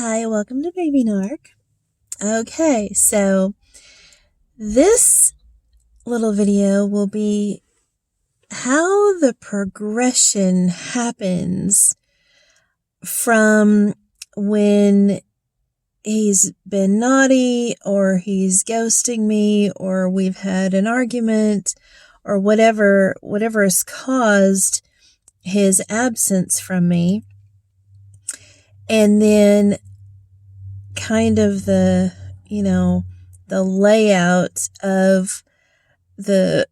Hi, welcome to Baby Narc. Okay, so this little video will be how the progression happens from when he's been naughty or he's ghosting me or we've had an argument or whatever has caused his absence from me. And then kind of the layout of the,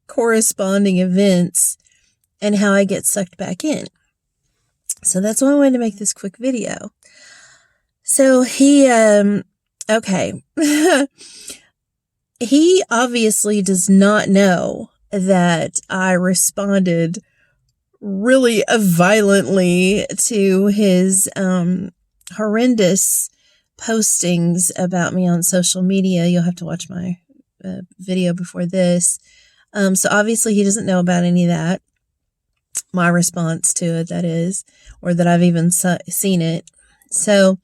corresponding events and how I get sucked back in. So that's why I wanted to make this quick video. So he obviously does not know that I responded really violently to his horrendous postings about me on social media. You'll have to watch my video before this. So obviously he doesn't know about any of that. My response to it, that is, or that I've even seen it. So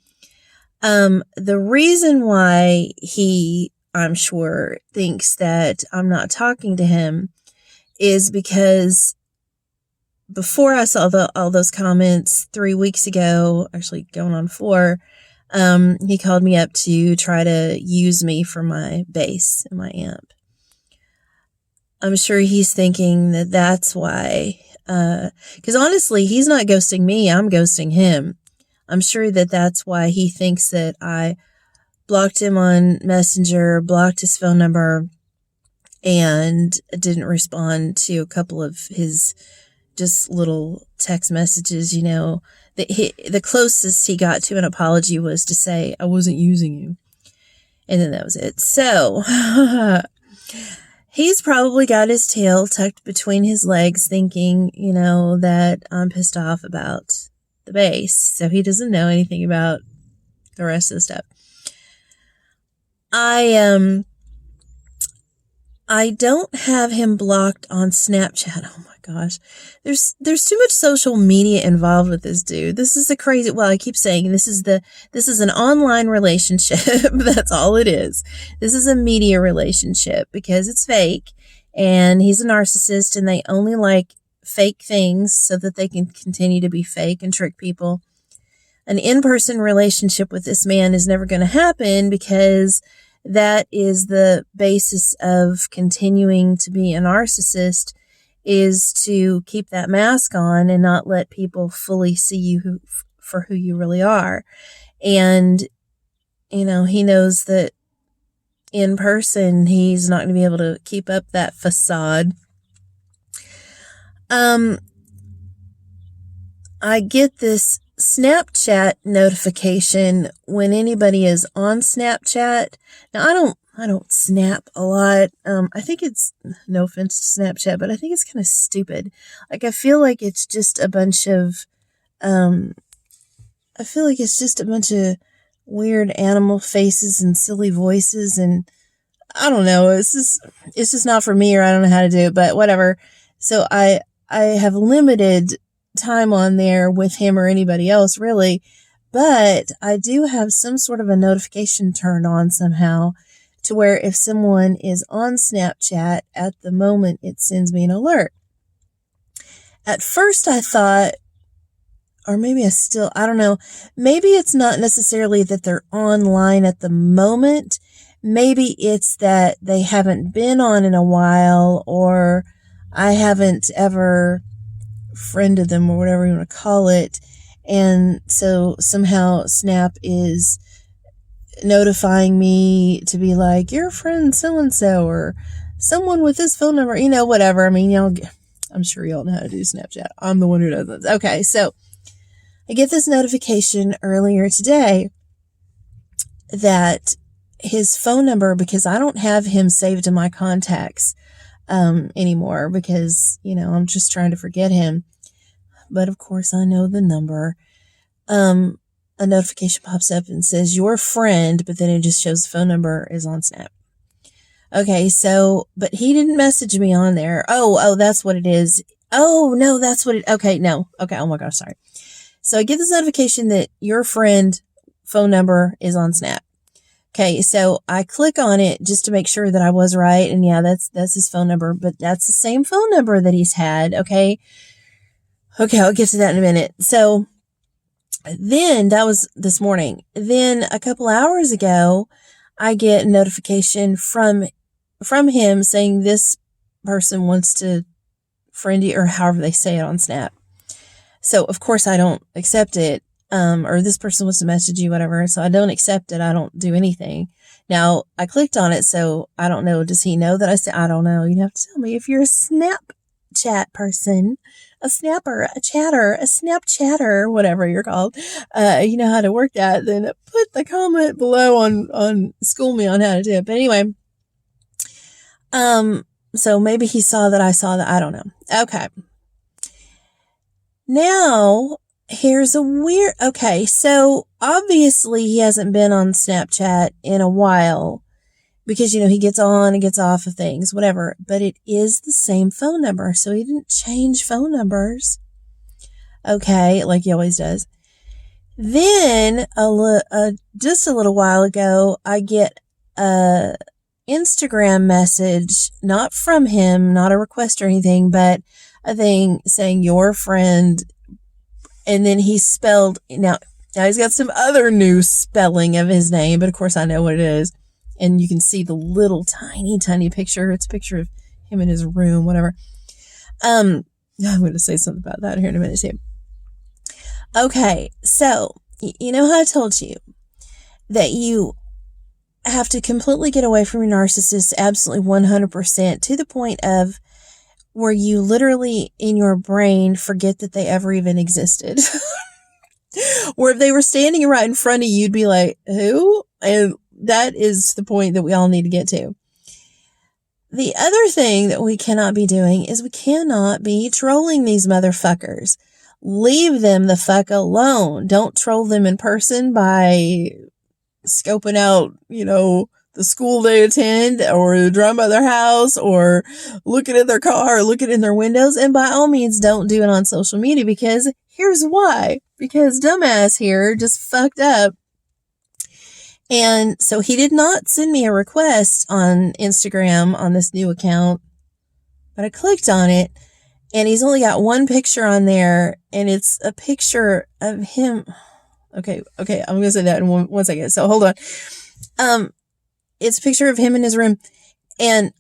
the reason why he, I'm sure, thinks that I'm not talking to him is because before I saw all those comments 3 weeks ago, actually going on 4, he called me up to try to use me for my bass and my amp. I'm sure he's thinking that that's why, because honestly, he's not ghosting me, I'm ghosting him. I'm sure that that's why he thinks that I blocked him on Messenger, blocked his phone number, and didn't respond to a couple of his just little text messages. The closest he got to an apology was to say, I wasn't using you. And then that was it. So he's probably got his tail tucked between his legs thinking, that I'm pissed off about the bass. So he doesn't know anything about the rest of the stuff. I don't have him blocked on Snapchat. Oh my gosh. There's too much social media involved with this dude. This is I keep saying this is an online relationship. That's all it is. This is a media relationship because it's fake and he's a narcissist and they only like fake things so that they can continue to be fake and trick people. An in-person relationship with this man is never going to happen because that is the basis of continuing to be a narcissist, is to keep that mask on and not let people fully see you for who you really are. And, he knows that in person, he's not going to be able to keep up that facade. I get this Snapchat notification when anybody is on Snapchat. Now, I don't snap a lot. I think it's, no offense to Snapchat, but I think it's kind of stupid. Like, I feel like it's just a bunch of weird animal faces and silly voices, and I don't know. It's just not for me, or I don't know how to do it, but whatever. So I have limited time on there with him or anybody else really, but I do have some sort of a notification turned on somehow to where if someone is on Snapchat at the moment, it sends me an alert. At first I thought, or maybe I don't know, maybe it's not necessarily that they're online at the moment. Maybe it's that they haven't been on in a while, or I haven't ever friended them, or whatever you want to call it, and so somehow Snap is notifying me to be like, your friend so-and-so, or someone with this phone number, whatever. I mean, I'm sure y'all know how to do Snapchat. I'm the one who doesn't. Okay, so I get this notification earlier today that his phone number, because I don't have him saved in my contacts anymore, because, I'm just trying to forget him. But of course I know the number. A notification pops up and says your friend, but then it just shows the phone number is on Snap. Okay, so, but he didn't message me on there. Oh, that's what it is. Oh, no, that's what it, okay, no. Okay, oh my gosh, sorry. So I get this notification that your friend phone number is on Snap. Okay, so I click on it just to make sure that I was right. And yeah, that's his phone number, but that's the same phone number that he's had. Okay, I'll get to that in a minute. So then that was this morning. Then a couple hours ago, I get a notification from him saying this person wants to friend you, or however they say it on Snap. So of course I don't accept it. Or this person wants to message you, whatever. So I don't accept it. I don't do anything. Now I clicked on it. So I don't know. Does he know that I don't know. You have to tell me if you're a Snapchat person, a snapper, a chatter, a Snapchatter, whatever you're called. You know how to work that. Then put the comment below on school me on how to do it. But anyway, so maybe he saw that I saw that. I don't know. Okay. Now, here's a weird, okay, so obviously he hasn't been on Snapchat in a while because, he gets on and gets off of things, whatever, but it is the same phone number. So he didn't change phone numbers. Okay. Like he always does. Then just a little while ago, I get a Instagram message, not from him, not a request or anything, but a thing saying your friend, and then he spelled, now he's got some other new spelling of his name, but of course I know what it is. And you can see the little tiny picture. It's a picture of him in his room, whatever. I'm going to say something about that here in a minute too. Okay. So, you know how I told you that you have to completely get away from your narcissist, absolutely 100%, to the point of where you literally in your brain forget that they ever even existed. Or if they were standing right in front of you, you'd be like, who? And that is the point that we all need to get to. The other thing that we cannot be doing is we cannot be trolling these motherfuckers. Leave them the fuck alone. Don't troll them in person by scoping out, the school they attend, or driving by their house, or looking at their car, or looking in their windows. And by all means, don't do it on social media, because here's why. Because dumbass here just fucked up. And so he did not send me a request on Instagram on this new account, but I clicked on it, and he's only got one picture on there, and it's a picture of him. Okay, I'm going to say that in one second. So hold on. It's a picture of him in his room, and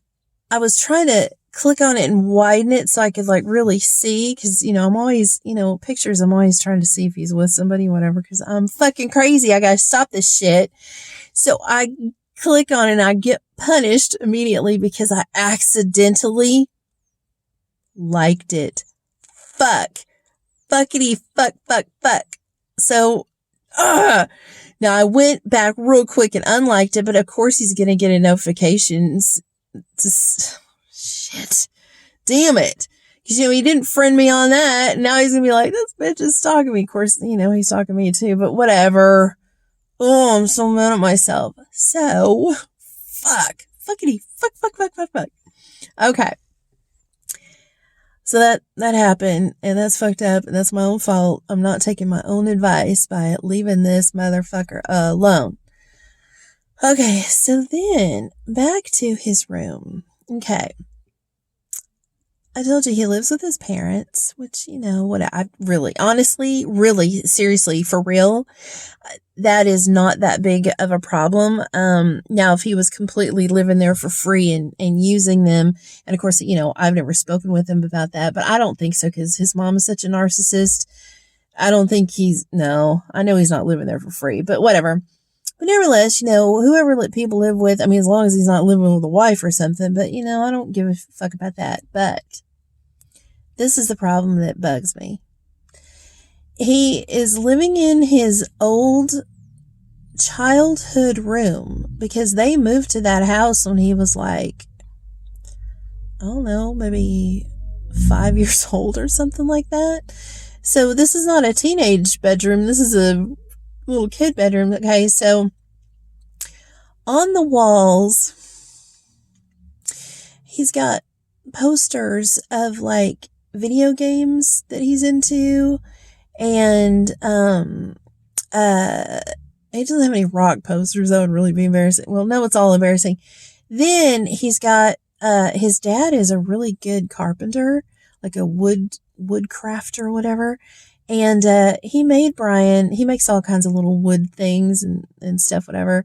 I was trying to click on it and widen it so I could really see, because, I'm always, pictures, I'm always trying to see if he's with somebody, whatever, because I'm fucking crazy. I gotta stop this shit. So I click on it and I get punished immediately because I accidentally liked it. Fuckity fuck. So, now I went back real quick and unliked it, but of course he's going to get a notification. Shit. Damn it. Because, he didn't friend me on that. Now he's going to be like, this bitch is stalking me. Of course, he's stalking me too, but whatever. Oh, I'm so mad at myself. So, fuckity fuck. Okay. So that happened, and that's fucked up, and that's my own fault. I'm not taking my own advice by leaving this motherfucker alone. Okay, so then back to his room. Okay. I told you he lives with his parents, which, I really, honestly, really, seriously, for real, that is not that big of a problem. Now, if he was completely living there for free and using them, and of course, I've never spoken with him about that, but I don't think so, because his mom is such a narcissist. I don't think I know he's not living there for free, but whatever. But nevertheless, whoever let people live with, as long as he's not living with a wife or something, but, I don't give a fuck about that. But this is the problem that bugs me. He is living in his old childhood room because they moved to that house when he was like, I don't know, maybe 5 years old or something like that. So this is not a teenage bedroom. This is a little kid bedroom. Okay, so on the walls, he's got posters of video games that he's into, And he doesn't have any rock posters. That would really be embarrassing. Well, no, it's all embarrassing. Then he's got his dad is a really good carpenter, like a woodcrafter or whatever. And he made Brian, he makes all kinds of little wood things and stuff, whatever.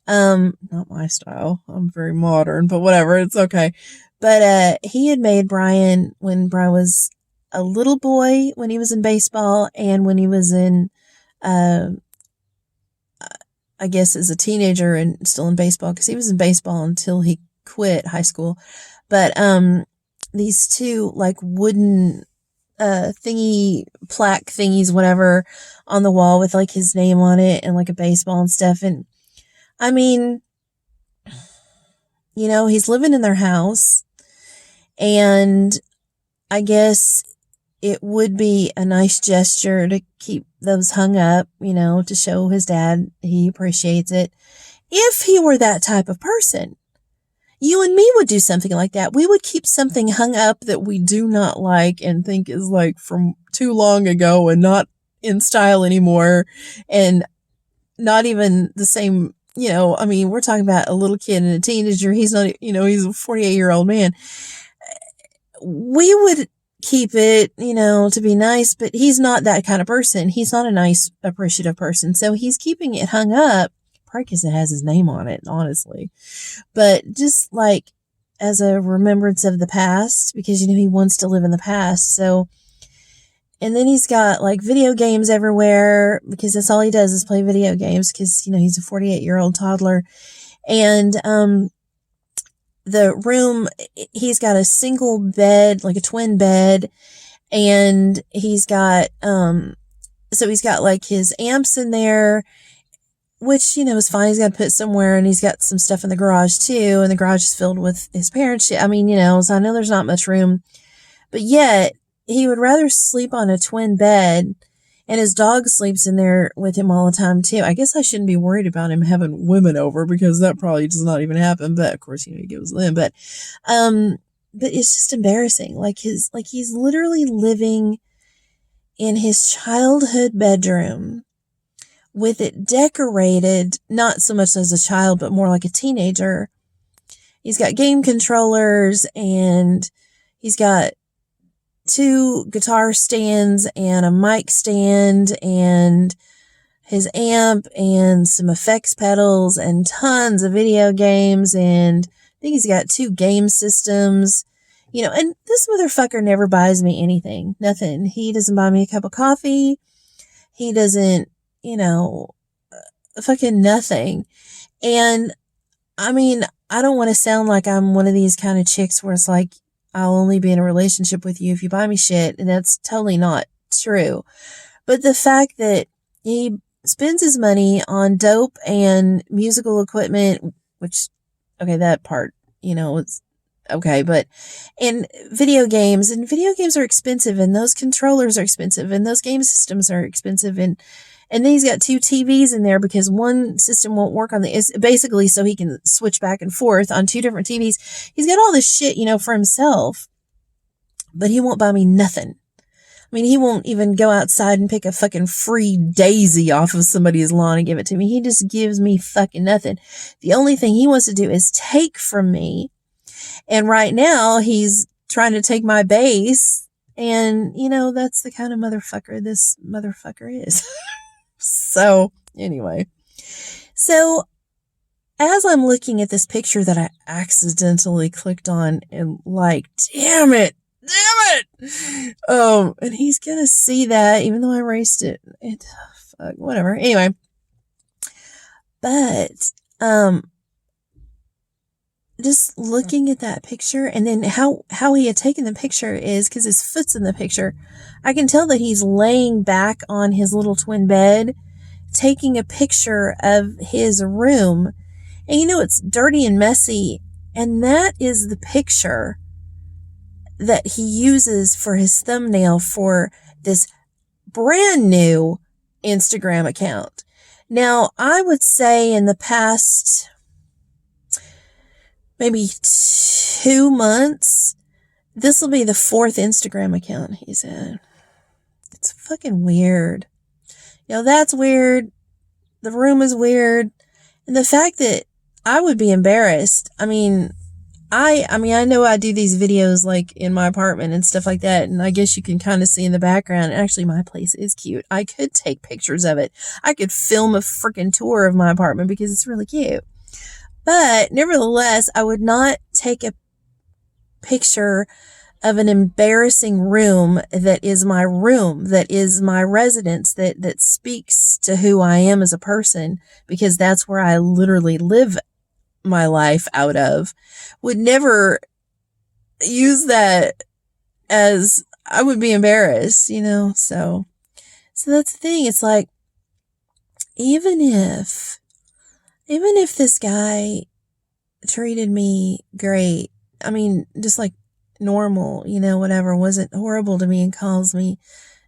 Not my style. I'm very modern, but whatever, it's okay. But he had made Brian when Brian was a little boy, when he was in baseball, and when he was in I guess as a teenager and still in baseball, because he was in baseball until he quit high school. But these two like wooden thingy plaque thingies, whatever, on the wall with like his name on it and like a baseball and stuff. And I mean, you know, he's living in their house, and I guess it would be a nice gesture to keep those hung up, you know, to show his dad he appreciates it. If he were that type of person, you and me would do something like that. We would keep something hung up that we do not like and think is like from too long ago and not in style anymore, and not even the same, you know, I mean, we're talking about a little kid and a teenager. He's not, you know, he's a 48-year-old man. We would keep it, you know, to be nice, but he's not that kind of person. He's not a nice, appreciative person. So he's keeping it hung up, probably because it has his name on it, honestly. But just like as a remembrance of the past, because, you know, he wants to live in the past. So, and then he's got like video games everywhere, because that's all he does is play video games, because, you know, he's a 48-year-old toddler. And, the room, he's got a single bed, like a twin bed, and he's got, so he's got like his amps in there, which, you know, is fine. He's got to put somewhere, and he's got some stuff in the garage too, and the garage is filled with his parents' shit. I mean, you know, so I know there's not much room, but yet he would rather sleep on a twin bed, and his dog sleeps in there with him all the time too. I guess I shouldn't be worried about him having women over, because that probably does not even happen. But of course, you know, he gives them. But it's just embarrassing. Like he's literally living in his childhood bedroom with it decorated, not so much as a child, but more like a teenager. He's got game controllers, and he's got 2 guitar stands and a mic stand and his amp and some effects pedals and tons of video games. And I think he's got 2 game systems, you know, and this motherfucker never buys me anything, nothing. He doesn't buy me a cup of coffee. He doesn't, you know, fucking nothing. And I mean, I don't want to sound like I'm one of these kind of chicks where it's like, I'll only be in a relationship with you if you buy me shit. And that's totally not true. But the fact that he spends his money on dope and musical equipment, which, okay, that part, you know, it's okay, but, and video games are expensive, and those controllers are expensive, and those game systems are expensive. And then he's got 2 TVs in there, because one system won't work on it's basically so he can switch back and forth on 2 different TVs. He's got all this shit, you know, for himself, but he won't buy me nothing. I mean, he won't even go outside and pick a fucking free daisy off of somebody's lawn and give it to me. He just gives me fucking nothing. The only thing he wants to do is take from me. And right now he's trying to take my bass. And, you know, that's the kind of motherfucker this motherfucker is. So anyway, so as I'm looking at this picture that I accidentally clicked on and like, damn it. And he's going to see that even though I erased it. Fuck, whatever. Anyway, but, just looking at that picture, and then how he had taken the picture is because his foot's in the picture. I can tell that he's laying back on his little twin bed, taking a picture of his room. And you know, it's dirty and messy. And that is the picture that he uses for his thumbnail for this brand new Instagram account. Now, I would say in the past maybe 2 months, this will be the 4th Instagram account he's in. It's fucking weird. That's weird. The room is weird. And the fact that I would be embarrassed. I know I do these videos like in my apartment and stuff like that. And I guess you can kind of see in the background. Actually, my place is cute. I could take pictures of it. I could film a freaking tour of my apartment because it's really cute. But nevertheless, I would not take a picture of an embarrassing room that is my residence, that speaks to who I am as a person, because that's where I literally live my life out of. Would never use that as, I would be embarrassed, so that's the thing. It's like, even if this guy treated me great, just like normal, whatever, wasn't horrible to me and calls me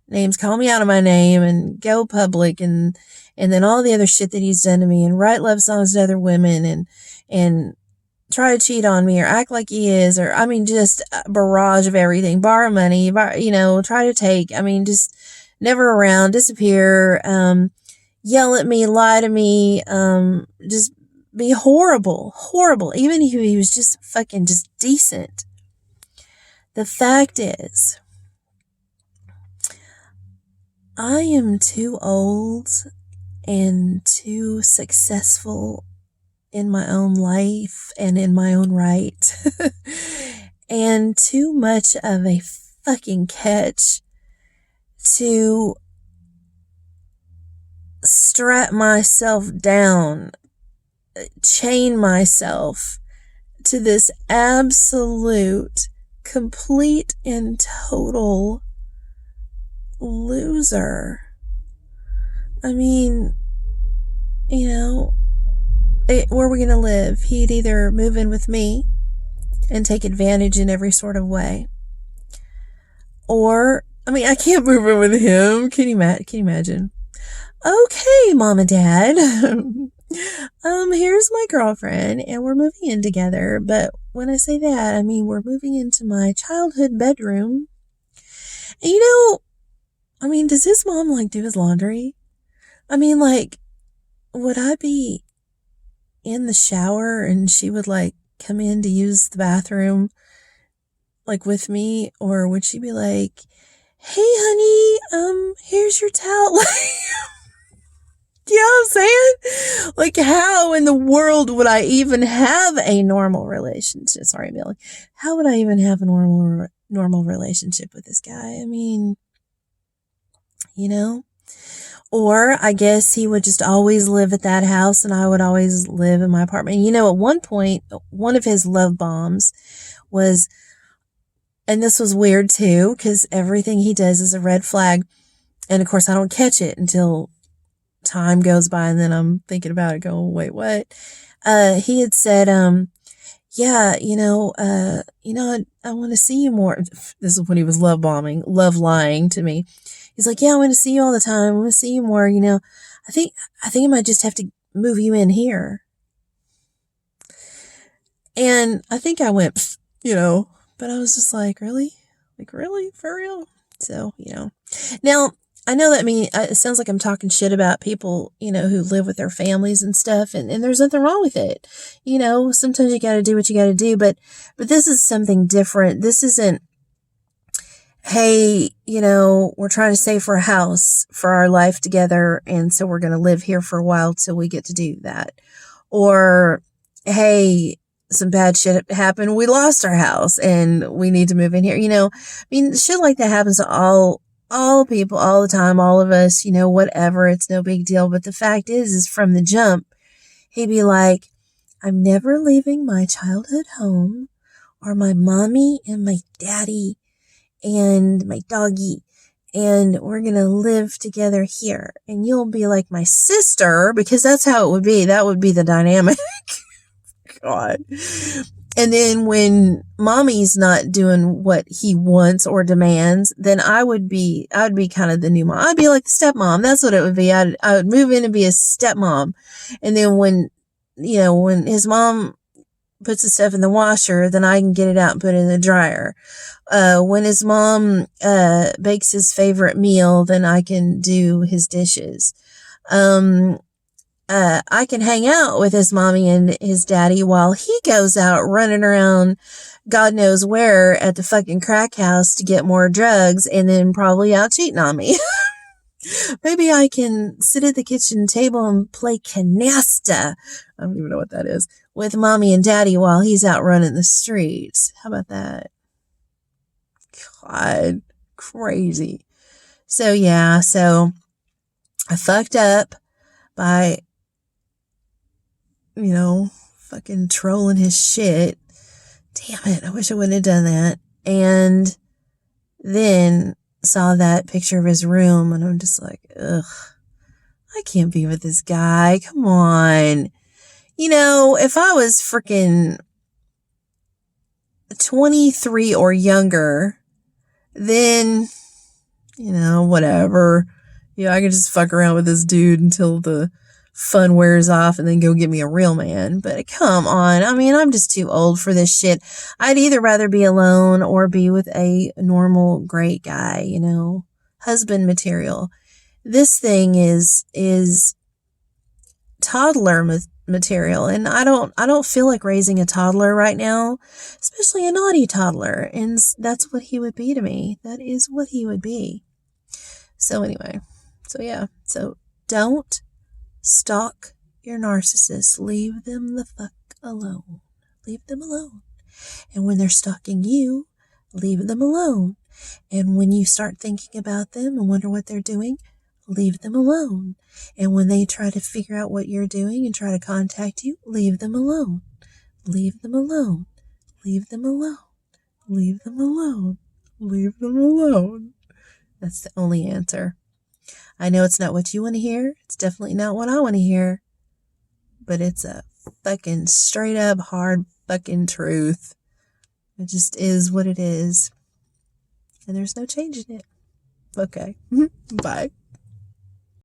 names, call me out of my name and go public and then all the other shit that he's done to me and write love songs to other women and try to cheat on me or act like he is, or just a barrage of everything, borrow money, try to take, just never around, disappear, yell at me, lie to me, just be horrible, even if he was just fucking just decent. The fact is, I am too old and too successful in my own life and in my own right and too much of a fucking catch to strap myself down, chain myself to this absolute, complete and total loser. Where are we going to live? He'd either move in with me and take advantage in every sort of way, or, I can't move in with him. Can you imagine? Okay, mom and dad, here's my girlfriend and we're moving in together. But when I say that, we're moving into my childhood bedroom. And does his mom do his laundry? Would I be in the shower and she would come in to use the bathroom with me? Or would she be like, hey honey, here's your towel? You know what I'm saying? How in the world would I even have a normal relationship? Sorry, Millie. How would I even have a normal relationship with this guy? Or I guess he would just always live at that house and I would always live in my apartment. At one point, one of his love bombs was, and this was weird too, because everything he does is a red flag. And of course I don't catch it until time goes by and then I'm thinking about it going, wait, what? He had said, yeah, I want to see you more. This is when he was love lying to me. He's like, yeah, I want to see you all the time. I want to see you more. I think I might just have to move you in here. And I think I went, but I was just like, really? Really? For real? So, now I know that it sounds like I'm talking shit about people, who live with their families and stuff, and there's nothing wrong with it. Sometimes you got to do what you got to do, but this is something different. This isn't, hey, we're trying to save for a house for our life together, and so we're going to live here for a while till we get to do that. Or, hey, some bad shit happened. We lost our house and we need to move in here. Shit like that happens to all people all the time, all of us, whatever. It's no big deal. But the fact is from the jump, he'd be like, I'm never leaving my childhood home or my mommy and my daddy and my doggy, and we're going to live together here. And you'll be like my sister, because that's how it would be. That would be the dynamic. God. And then when mommy's not doing what he wants or demands, then I would be kind of the new mom. I'd be like the stepmom. That's what it would be. I would move in and be a stepmom. And then when his mom puts the stuff in the washer, then I can get it out and put it in the dryer. When his mom bakes his favorite meal, then I can do his dishes. I can hang out with his mommy and his daddy while he goes out running around God knows where at the fucking crack house to get more drugs and then probably out cheating on me. Maybe I can sit at the kitchen table and play canasta. I don't even know what that is. With mommy and daddy while he's out running the streets. How about that? God, crazy. So yeah, so I fucked up by, fucking trolling his shit. Damn it, I wish I wouldn't have done that. And then saw that picture of his room and I'm just like, ugh, I can't be with this guy. Come on. If I was freaking 23 or younger, then, whatever. I could just fuck around with this dude until the fun wears off and then go get me a real man. But come on. I mean, I'm just too old for this shit. I'd either rather be alone or be with a normal, great guy, husband material. This thing is toddler material. And I don't feel like raising a toddler right now, especially a naughty toddler. And that's what he would be to me. That is what he would be. So anyway, so don't stalk your narcissist. Leave them the fuck alone. Leave them alone. And when they're stalking you, leave them alone. And when you start thinking about them and wonder what they're doing, leave them alone. And when they try to figure out what you're doing and try to contact you, leave them alone. Leave them alone. Leave them alone. Leave them alone. Leave them alone. That's the only answer. I know it's not what you want to hear. It's definitely not what I want to hear. But it's a fucking straight up hard fucking truth. It just is what it is. And there's no changing it. Okay. Bye.